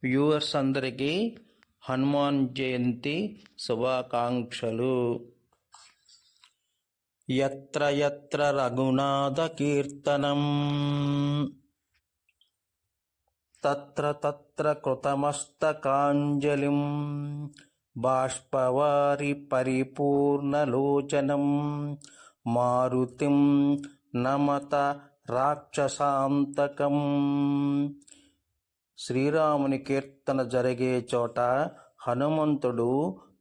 Viewers అందరికీ హనుమాన్ జయంతి శుభాకాంక్షలు. యత్ర యత్ర రఘునాథ కీర్తనం తత్ర తత్ర కృతమస్తకాంజలిం బాష్పవారి పరిపూర్ణలోచనం మారుతిం నమత రాక్షసాంతకం. శ్రీరాముని కీర్తన జరిగే చోట హనుమంతుడు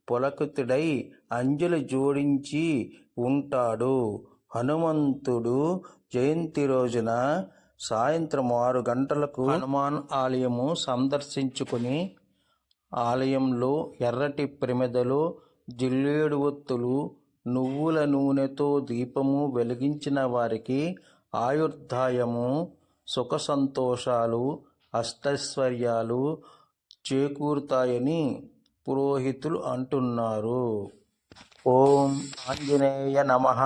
పులకితుడై అంజలి జోడించి ఉంటాడు. హనుమంతుడు జయంతి రోజున సాయంత్రం 6 గంటలకు హనుమాన్ ఆలయము సందర్శించుకుని ఆలయంలో ఎర్రటి ప్రమిదలో జిల్లేడు ఒత్తులు, నువ్వుల నూనెతో దీపము వెలిగించిన వారికి ఆయుర్దాయము, సుఖ సంతోషాలు, అష్టైశ్వర్యాలు చేకూరుతాయని పురోహితులు అంటున్నారు. ఓం ఆంజనేయ నమః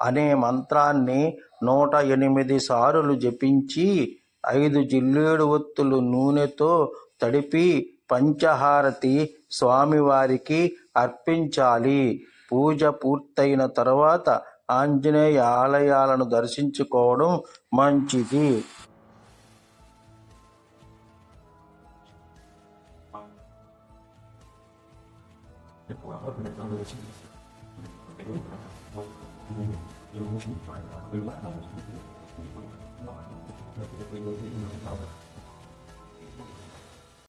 అనే మంత్రాన్ని 108 సార్లు జపించి 5 జిల్లేడు ఒత్తులు నూనెతో తడిపి పంచహారతి స్వామివారికి అర్పించాలి. పూజ పూర్తయిన తర్వాత ఆంజనేయ ఆలయాలను దర్శించుకోవడం మంచిది. Thank you.